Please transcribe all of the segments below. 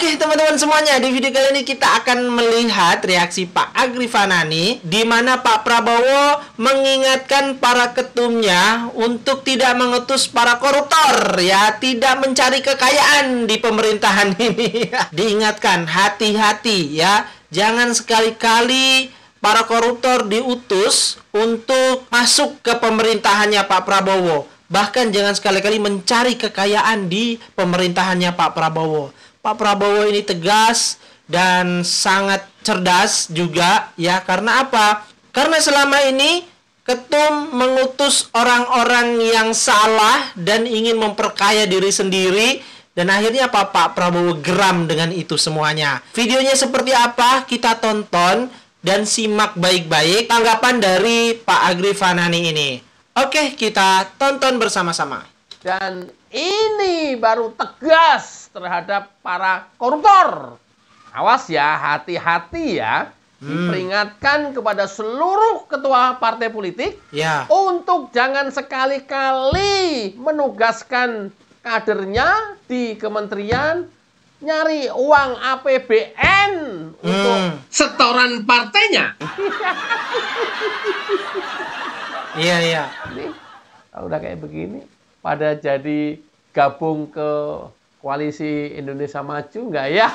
Oke teman-teman semuanya, di video kali ini kita akan melihat reaksi Pak Agri Fanani, di mana Pak Prabowo mengingatkan para ketumnya untuk tidak mengutus para koruptor, ya, tidak mencari kekayaan di pemerintahan ini. Diingatkan, hati-hati ya, jangan sekali-kali para koruptor diutus untuk masuk ke pemerintahannya Pak Prabowo. Bahkan jangan sekali-kali mencari kekayaan di pemerintahannya Pak Prabowo. Pak Prabowo ini tegas dan sangat cerdas juga, ya. Karena apa? Karena selama ini ketum mengutus orang-orang yang salah dan ingin memperkaya diri sendiri. Dan akhirnya Pak Prabowo geram dengan itu semuanya. Videonya seperti apa? Kita tonton dan simak baik-baik tanggapan dari Pak Agri Fanani ini. Oke, kita tonton bersama-sama. Dan ini baru tegas terhadap para koruptor. Awas ya, hati-hati ya. Diperingatkan kepada seluruh ketua partai politik untuk jangan sekali-kali menugaskan kadernya di kementerian nyari uang APBN untuk setoran partainya. Iya. Ini kalau udah kayak begini, pada jadi gabung ke koalisi Indonesia Maju nggak ya?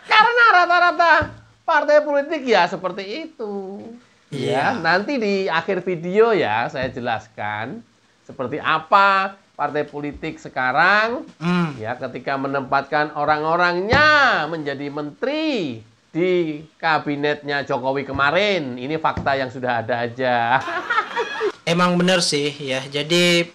Karena rata-rata partai politik ya seperti itu. Ya, nanti di akhir video ya saya jelaskan seperti apa partai politik sekarang ya ketika menempatkan orang-orangnya menjadi menteri di kabinetnya Jokowi kemarin. Ini fakta yang sudah ada aja. Emang bener sih ya. Jadi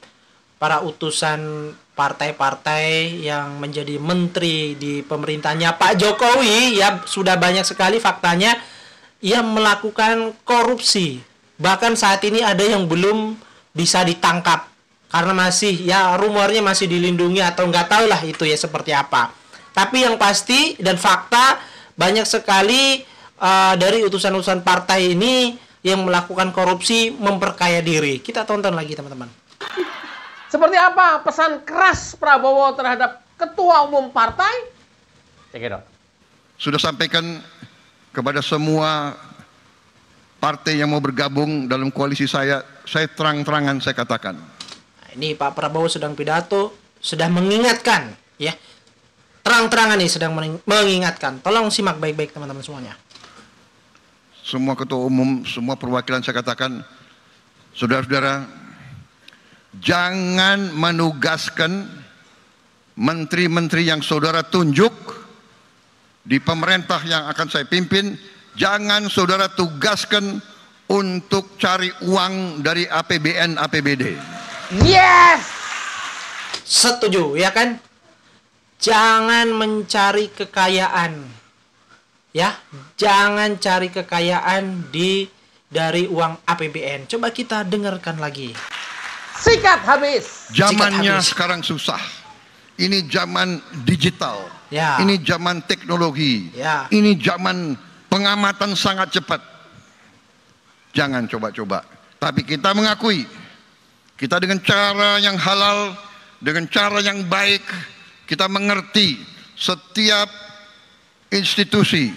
para utusan partai-partai yang menjadi menteri di pemerintahnya Pak Jokowi ya sudah banyak sekali faktanya ia melakukan korupsi. Bahkan saat ini ada yang belum bisa ditangkap karena masih ya rumornya masih dilindungi atau nggak tahu lah itu ya seperti apa. Tapi yang pasti dan fakta banyak sekali dari utusan-utusan partai ini yang melakukan korupsi memperkaya diri. Kita tonton lagi teman-teman. Seperti apa pesan keras Prabowo terhadap ketua umum partai? Cekidot. Sudah sampaikan kepada semua partai yang mau bergabung dalam koalisi saya terang-terangan saya katakan. Nah, ini Pak Prabowo sedang pidato, sedang mengingatkan, ya. Terang-terangan nih sedang mengingatkan. Tolong simak baik-baik teman-teman semuanya. Semua ketua umum, semua perwakilan saya katakan, saudara-saudara, jangan menugaskan menteri-menteri yang saudara tunjuk di pemerintah yang akan saya pimpin. Jangan saudara tugaskan untuk cari uang dari APBN, APBD. Yes! Setuju, ya kan? Jangan mencari kekayaan, ya, jangan cari kekayaan dari uang APBN. Coba kita dengarkan lagi. Sikat habis. Zamannya sekarang susah. Ini zaman digital. Ya. Ini zaman teknologi. Ya. Ini zaman pengamatan sangat cepat. Jangan coba-coba. Tapi kita mengakui, kita dengan cara yang halal, dengan cara yang baik, kita mengerti setiap institusi,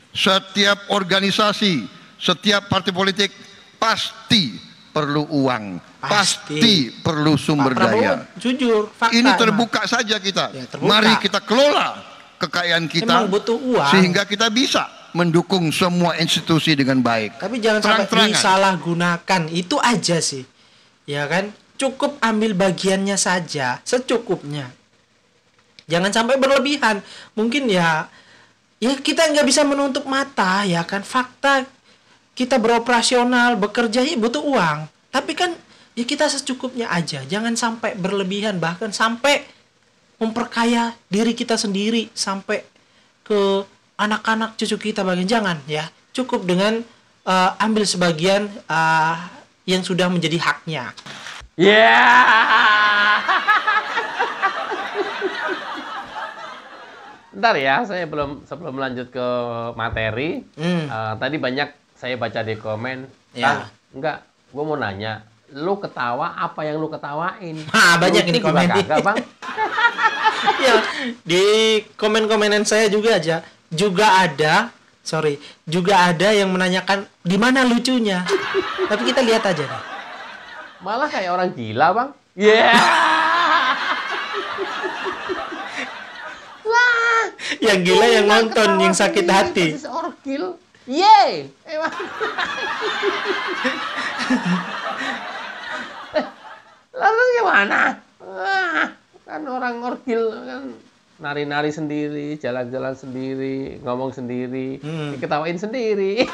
setiap organisasi, setiap partai politik pasti perlu uang, pasti perlu sumber daya. Jujur, fakta. Ini terbuka saja kita. Ya, terbuka. Mari kita kelola kekayaan kita. Emang butuh uang. Sehingga kita bisa mendukung semua institusi dengan baik. Tapi jangan sampai disalahgunakan. Itu aja sih. Ya kan? Cukup ambil bagiannya saja, secukupnya. Jangan sampai berlebihan. Mungkin ya kita nggak bisa menutup mata, ya kan. Fakta kita beroperasional, bekerja ya butuh uang. Tapi kan ya kita secukupnya aja. Jangan sampai berlebihan, bahkan sampai memperkaya diri kita sendiri sampai ke anak-anak cucu kita bagian. Jangan ya. Cukup dengan ambil sebagian yang sudah menjadi haknya. Bentar ya, saya sebelum lanjut ke materi. Tadi banyak saya baca di komen. Enggak, gue mau nanya, lu ketawa apa yang lu ketawain? Banyak ini komen. Kagak, Bang. Ya, di komen-komenan saya juga ada yang menanyakan di mana lucunya. Tapi kita lihat aja nih. Malah kayak orang gila, Bang. Yeah. Lah, Yang gila yang nonton, yang sakit hati. Orgil. Yeay. Emang. Lalu gimana? Kan orang orgil kan nari-nari sendiri, jalan-jalan sendiri, ngomong sendiri, diketawain sendiri.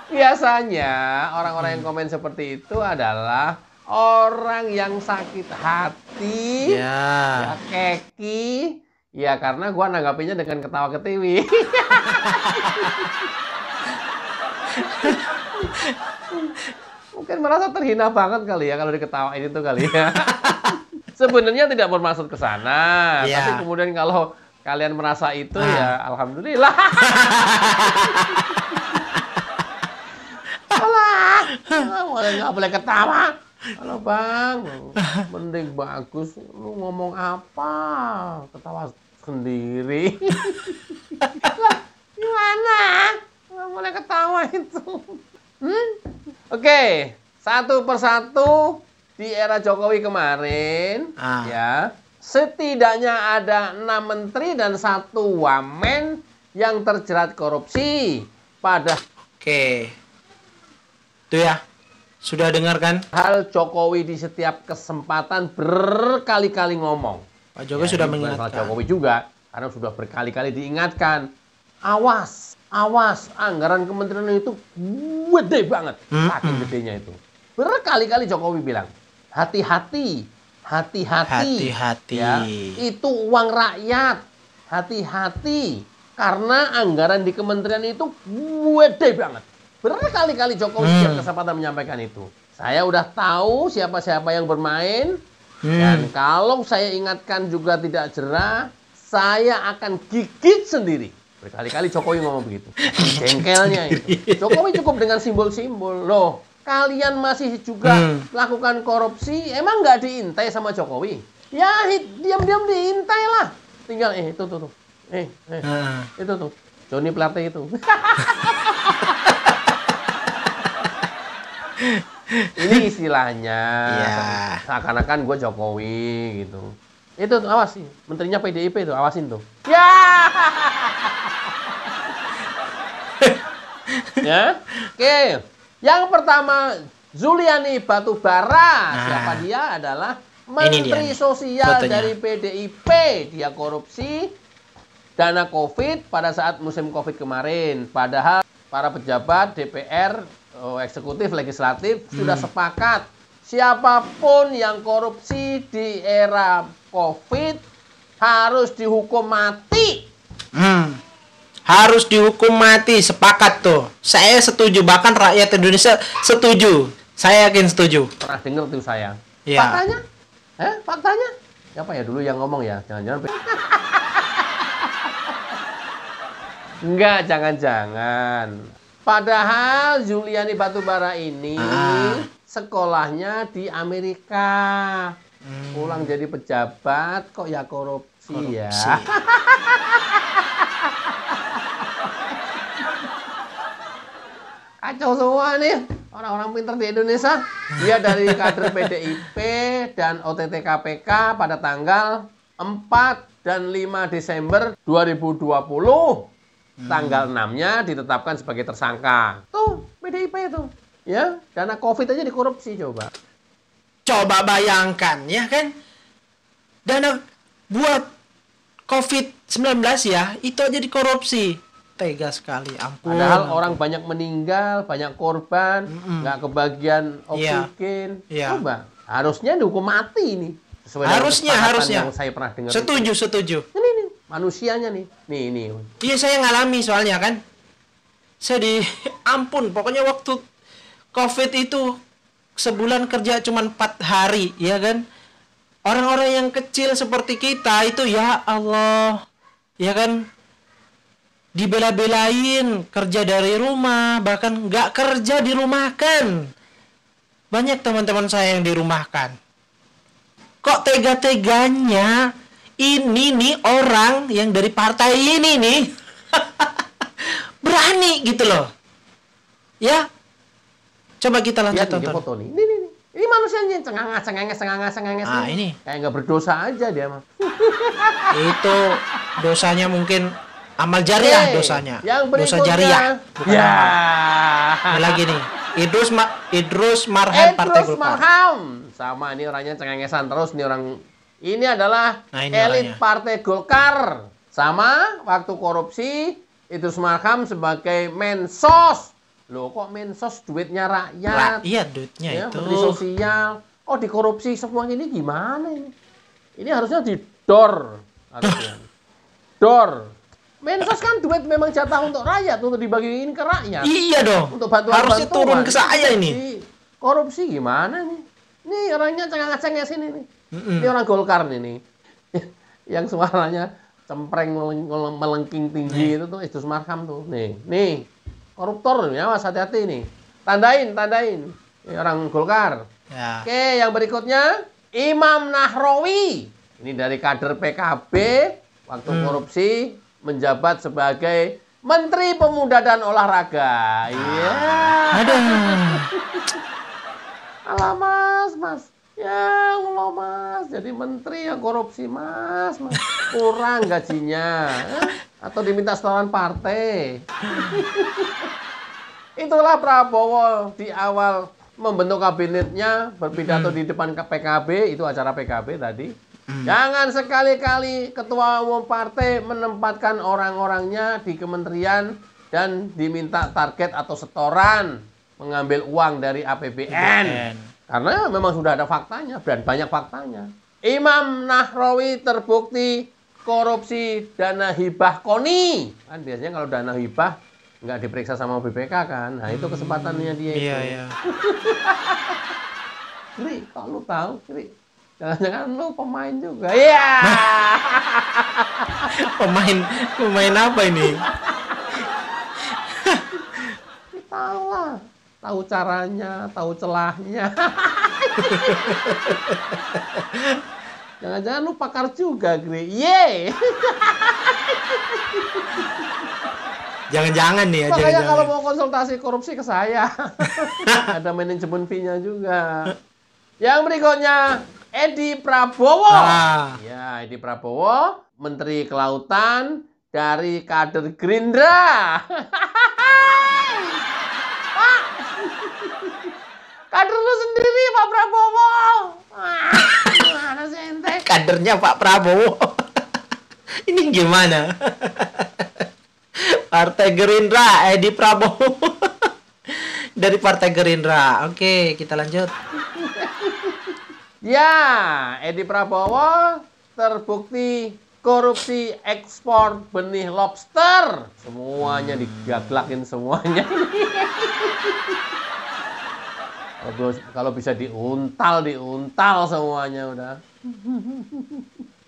Biasanya orang-orang yang komen seperti itu adalah orang yang sakit hati, ya keki, ya karena gua nanggapinnya dengan ketawa ketiwi. Mungkin merasa terhina banget kali ya kalau diketawain itu kali ya. Sebenarnya tidak bermaksud ke sana, tapi kemudian kalau kalian merasa itu ya alhamdulillah. Alah, nggak boleh ketawa. Halo Bang, mending bagus lu ngomong apa? Ketawa sendiri. Lah, gimana? Nggak boleh ketawa itu. Oke, satu persatu di era Jokowi kemarin, ya setidaknya ada 6 menteri dan 1 wamen yang terjerat korupsi. Oke, itu ya, sudah dengarkan? Hal Jokowi di setiap kesempatan berkali-kali ngomong. Pak Jokowi sudah mengingatkan. Pak Jokowi juga, karena sudah berkali-kali diingatkan. Awas, anggaran kementerian itu gede banget, saking gedenya itu. Berkali-kali Jokowi bilang, hati-hati. Ya, itu uang rakyat, hati-hati. Karena anggaran di kementerian itu gede banget. Berkali-kali Jokowi setiap kesempatan menyampaikan itu. Saya udah tahu siapa-siapa yang bermain, dan kalau saya ingatkan juga tidak jerah, saya akan gigit sendiri. Berkali-kali Jokowi ngomong begitu. Jengkelnya itu. Jokowi cukup dengan simbol-simbol. Loh, kalian masih juga lakukan korupsi, emang nggak diintai sama Jokowi? Ya, diam-diam diintai lah. Tinggal, itu tuh. Itu tuh. Johnny Plate itu. Ini istilahnya. Seakan-akan gue Jokowi gitu. Itu tuh, awas sih. Menterinya PDIP tuh, awasin tuh. Ya. Ya. Oke. Yang pertama, Zuliani Batubara. Siapa dia? Adalah Menteri Sosial dari PDIP. Dia korupsi dana COVID pada saat musim COVID kemarin. Padahal para pejabat DPR, eksekutif, legislatif sudah sepakat. Siapapun yang korupsi di era COVID harus dihukum mati. Harus dihukum mati, sepakat tuh. Saya setuju, bahkan rakyat Indonesia setuju. Saya yakin setuju. Pernah dengar tuh saya. Ya. Faktanya? Faktanya? Siapa ya dulu yang ngomong ya? Jangan-jangan. Enggak, jangan-jangan. Padahal Zuliani Batubara ini sekolahnya di Amerika. Pulang jadi pejabat kok ya korupsi. Ya. Kacau semua nih orang-orang pintar di Indonesia. Dia dari kader PDIP dan OTT KPK pada tanggal 4 dan 5 Desember 2020. Tanggal 6-nya ditetapkan sebagai tersangka. Tuh, PDIP itu. Ya, dana COVID aja dikorupsi coba. Coba bayangkan ya kan. Dana buat COVID-19 ya, itu aja dikorupsi. Tega sekali, ampun. Padahal orang banyak meninggal, banyak korban, nggak kebagian oksigen. Coba, harusnya dihukum mati ini. Harusnya. Yang saya pernah dengar. Setuju. Ini manusianya nih. Nih. Iya, saya ngalami soalnya kan. Ampun, pokoknya waktu COVID itu sebulan kerja cuma 4 hari, ya kan? Orang-orang yang kecil seperti kita itu, ya Allah, ya kan? Dibela-belain kerja dari rumah, bahkan nggak kerja dirumahkan. Banyak teman-teman saya yang dirumahkan. Kok tega-teganya ini nih orang yang dari partai ini nih berani gitu loh. Ya. Coba kita lanjut Lihat nih, tonton. foto nih. Ini manusianya cengenges. Ini. Kayak nggak berdosa aja dia mah. Itu dosanya mungkin amal jariah dosanya. Yang Dosa berikutnya. jariah. Ya. Ini lagi nih. Idrus Marham Partai Idrus Golkar. Marham. Sama ini orangnya cengengesan terus nih orang. Ini adalah Nah, ini elit orangnya. Partai Golkar. Sama waktu korupsi Idrus Marham sebagai Mensos. Loh kok Mensos duitnya rakyat? Iya duitnya Ya, itu. Menteri Sosial. Oh dikorupsi semua ini gimana ini? Ini harusnya didor. Harusnya. Dor. Mensos kan duit memang jatah untuk rakyat, untuk dibagiin ke rakyat. Iya dong. Untuk bantuan. Harusnya turun ke saya ini. Korupsi gimana nih? Nih orangnya cengenges ini nih. Ini orang Golkar nih. Yang suaranya cempreng melengking tinggi itu tuh Idrus Marham tuh. Nih. Koruptor nih, awas hati-hati nih. Tandain. Ini orang Golkar. Ya. Oke, yang berikutnya Imam Nahrawi. Ini dari kader PKB waktu korupsi menjabat sebagai Menteri Pemuda dan Olahraga. Iya. Aduh. Alah mas. Ya Allah mas, jadi menteri yang korupsi mas. Kurang gajinya. Atau diminta setoran partai. Itulah Prabowo di awal membentuk kabinetnya, berpidato di depan PKB, itu acara PKB tadi. Jangan sekali-kali ketua umum partai menempatkan orang-orangnya di kementerian dan diminta target atau setoran mengambil uang dari APBN. Karena memang sudah ada faktanya dan banyak faktanya. Imam Nahrawi terbukti korupsi dana hibah KONI. Kan biasanya kalau dana hibah nggak diperiksa sama BPK kan. Nah itu kesempatannya dia itu. Iya. Kri, kok lu tahu, Kri? Jangan-jangan lu pemain juga. Iya. Pemain apa ini? Tahu lah. Tahu caranya, tahu celahnya. Jangan-jangan lu pakar juga, Kri. Yeay. Jangan-jangan nih ya. Makanya jangan-jangan. kalau mau konsultasi korupsi ke saya. Ada manajemen fee-nya juga. Yang berikutnya, Edi Prabowo. Ya, Edi Prabowo, Menteri Kelautan dari kader Gerindra. Pak, kader lu sendiri Pak Prabowo. Gimana sih ente? Kadernya Pak Prabowo. Ini gimana? Partai Gerindra, Edi Prabowo. Dari Partai Gerindra. Oke, kita lanjut. Ya, Edi Prabowo terbukti korupsi ekspor benih lobster. Semuanya digaglakin semuanya. Kalau bisa diuntal semuanya udah.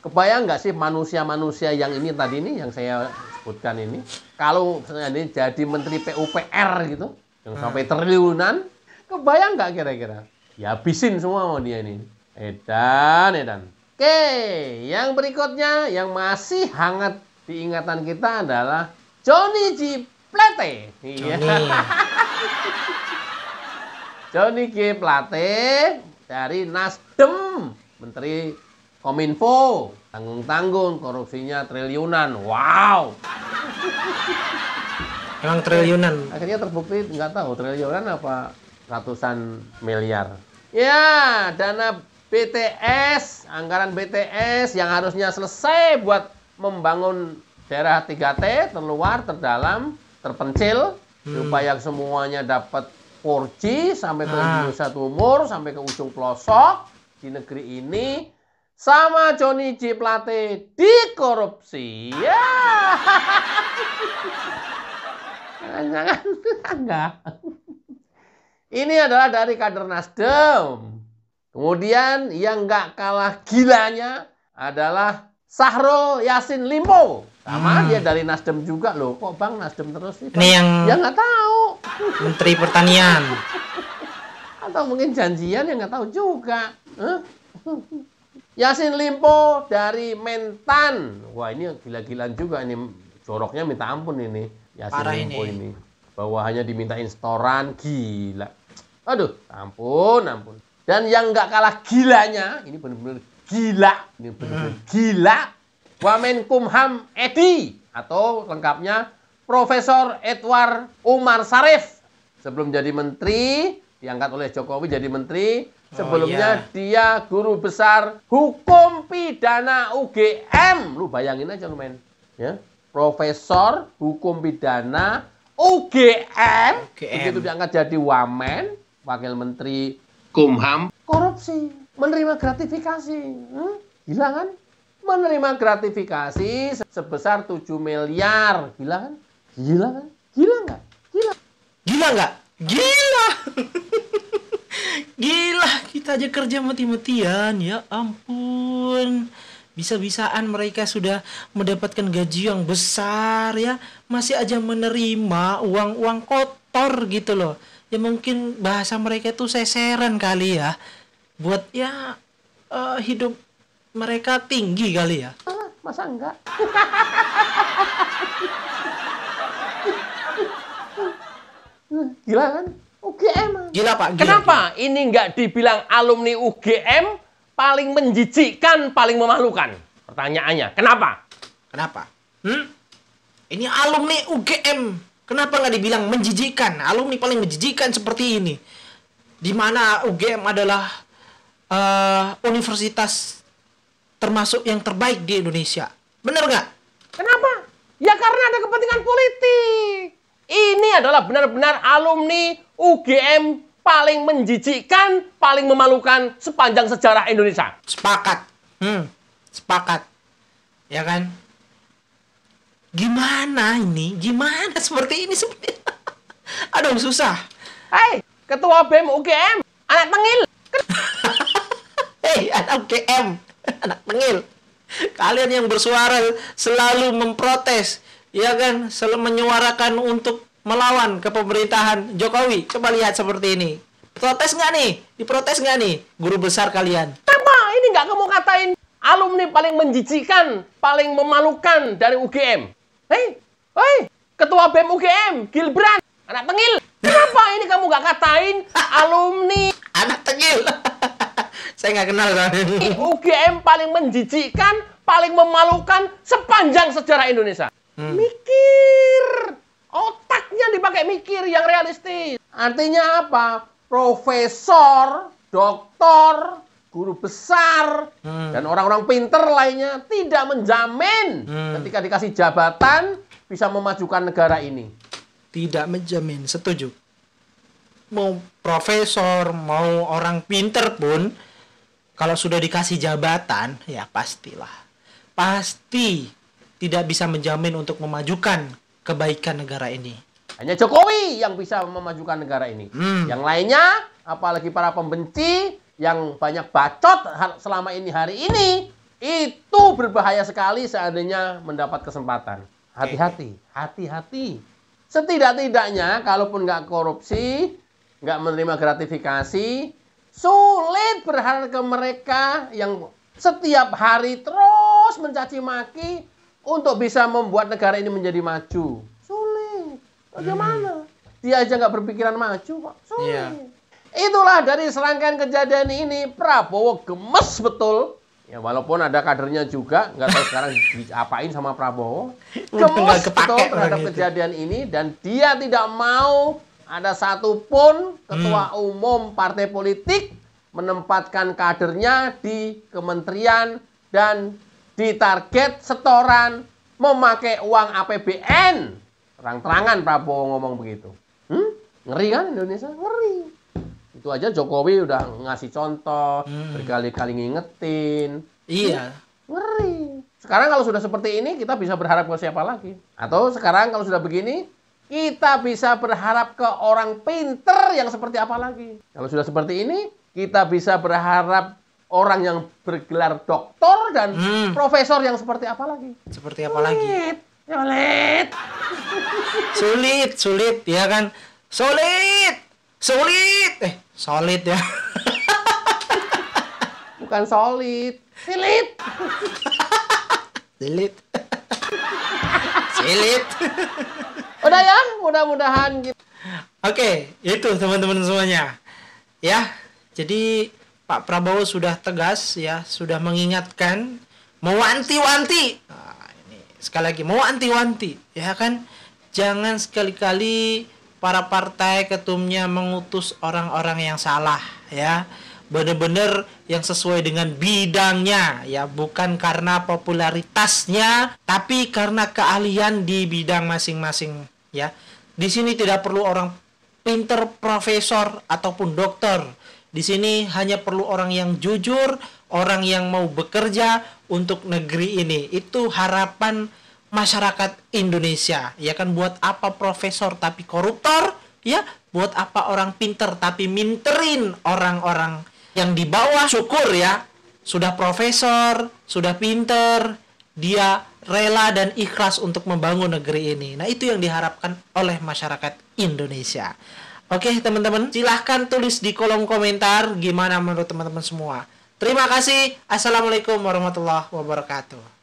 Kebayang nggak sih manusia-manusia yang ini tadi nih yang saya sebutkan ini, kalau ini jadi Menteri PUPR gitu, yang sampai triliunan, kebayang nggak kira-kira? Ya habisin semua mau dia ini. Edan. Oke, yang berikutnya yang masih hangat diingatan kita adalah Johnny G. Plate. Johnny G. Plate dari Nasdem, Menteri Kominfo, tanggung-tanggung korupsinya triliunan. Wow. Emang triliunan. Akhirnya terbukti nggak tahu triliunan apa ratusan miliar. Ya, dana BTS, anggaran BTS yang harusnya selesai buat membangun daerah 3T, terluar, terdalam, terpencil, supaya semuanya dapat 4G sampai ke Indonesia Timur, sampai ke ujung pelosok di negeri ini. Sama Johnny G. Plate dikorupsi. Ya. Jangan-jangan enggak. Ini adalah dari kader Nasdem. Kemudian yang nggak kalah gilanya adalah Syahrul Yassin Limpo. Sama dia dari Nasdem juga loh. Kok Bang Nasdem terus sih? Ini yang ya nggak tahu. Menteri Pertanian. Atau mungkin janjian yang nggak tahu juga. Yassin Limpo dari Mentan. Wah, ini gila-gilaan juga ini. Joroknya minta ampun ini. Yassin Parah Limpo ini. ini. Bawahannya dimintain setoran, gila. Aduh, ampun. Dan yang nggak kalah gilanya, ini benar-benar gila. Ini benar-benar gila. Wamenkumham Edi, atau lengkapnya Profesor Edward Umar Sarif. Sebelum jadi menteri, diangkat oleh Jokowi jadi menteri. Sebelumnya dia guru besar hukum pidana UGM. Lu bayangin aja lu, men. Ya. Profesor hukum pidana UGM. Begitu diangkat jadi wamen, wakil menteri Kumham, korupsi, menerima gratifikasi. Gila kan? Menerima gratifikasi sebesar 7 miliar. Gila kan? Gila kan? Gila nggak? Gila. Gila nggak? Gila. Gila, kita aja kerja mati-matian, ya ampun. Bisa-bisaan mereka sudah mendapatkan gaji yang besar ya, masih aja menerima uang-uang kotor gitu loh. Ya mungkin bahasa mereka itu seseran kali ya. Buat ya hidup mereka tinggi kali ya. Masa enggak? Gila kan? UGM. Gila Pak. Gila, Kenapa ini nggak dibilang alumni UGM paling menjijikkan, paling memalukan? Pertanyaannya, kenapa? Kenapa? Ini alumni UGM. Kenapa nggak dibilang menjijikan? Alumni paling menjijikan seperti ini. Di mana UGM adalah universitas termasuk yang terbaik di Indonesia. Bener nggak? Kenapa? Ya karena ada kepentingan politik. Ini adalah benar-benar alumni UGM paling menjijikkan, paling memalukan sepanjang sejarah Indonesia. Sepakat. Sepakat. Ya kan? Gimana ini? Gimana seperti ini? Aduh, susah. Hei, Ketua BEM UGM, anak tengil. Hei, anak UGM, anak tengil. Kalian yang bersuara selalu memprotes, ya kan? Selalu menyuarakan untuk melawan kepemerintahan Jokowi. Coba lihat seperti ini. Protes nggak nih? Diprotes nggak nih? Guru besar kalian. Kenapa ini nggak kamu katain alumni paling menjijikan, paling memalukan dari UGM? Hei, Ketua BEM UGM, Gilbran, anak tengil. Kenapa ini kamu nggak katain alumni Anak tengil. Saya nggak kenal kan. UGM paling menjijikan, paling memalukan sepanjang sejarah Indonesia? Mikir. Otaknya dipakai mikir yang realistis. Artinya apa? Profesor, doktor, guru besar, dan orang-orang pinter lainnya tidak menjamin ketika dikasih jabatan bisa memajukan negara ini. Tidak menjamin, setuju. Mau profesor, mau orang pinter pun, kalau sudah dikasih jabatan, ya pastilah. Pasti tidak bisa menjamin untuk memajukan kebaikan negara ini. Hanya Jokowi yang bisa memajukan negara ini. Yang lainnya, apalagi para pembenci yang banyak bacot selama ini hari ini, itu berbahaya sekali seandainya mendapat kesempatan. Hati-hati, hati-hati. Setidak-tidaknya, kalaupun nggak korupsi, nggak menerima gratifikasi, sulit berharap ke mereka yang setiap hari terus mencaci maki untuk bisa membuat negara ini menjadi maju. Sulit. Bagaimana? Dia aja nggak berpikiran maju kok. Sulit. Iya. Itulah dari serangkaian kejadian ini, Prabowo gemes betul. Ya walaupun ada kadernya juga, nggak tahu sekarang diapain sama Prabowo. Gemes betul terhadap kejadian ini, dan dia tidak mau ada satupun ketua umum partai politik menempatkan kadernya di kementerian dan ditarget setoran memakai uang APBN. Terang-terangan Prabowo ngomong begitu. Ngeri kan Indonesia? Ngeri. Itu aja Jokowi udah ngasih contoh, berkali-kali ngingetin. Iya. Ngeri. Sekarang kalau sudah seperti ini, kita bisa berharap ke siapa lagi? Atau sekarang kalau sudah begini, kita bisa berharap ke orang pinter yang seperti apa lagi? Kalau sudah seperti ini, kita bisa berharap orang yang bergelar doktor dan profesor yang seperti apa lagi? Seperti apa lagi? Sulit. Sulit, ya kan? Sulit. Solid ya. Bukan solid, silit. Silit. Silit. Udah ya, mudah-mudahan gitu. Oke, itu teman-teman semuanya. Ya, jadi Pak Prabowo sudah tegas ya, sudah mengingatkan, mewanti-wanti. Nah, ini sekali lagi mewanti-wanti, ya kan? Jangan sekali-kali para partai ketumnya mengutus orang-orang yang salah, ya. Benar-benar yang sesuai dengan bidangnya, ya, bukan karena popularitasnya, tapi karena keahlian di bidang masing-masing, ya. Di sini tidak perlu orang pinter, profesor ataupun dokter. Di sini hanya perlu orang yang jujur, orang yang mau bekerja untuk negeri ini. Itu harapan masyarakat Indonesia, ya kan? Buat apa profesor tapi koruptor, ya? Buat apa orang pinter tapi minterin orang-orang yang di bawah? Syukur ya, sudah profesor, sudah pinter, dia rela dan ikhlas untuk membangun negeri ini. Nah, itu yang diharapkan oleh masyarakat Indonesia. Oke, teman-teman, silahkan tulis di kolom komentar gimana menurut teman-teman semua. Terima kasih. Assalamualaikum warahmatullahi wabarakatuh.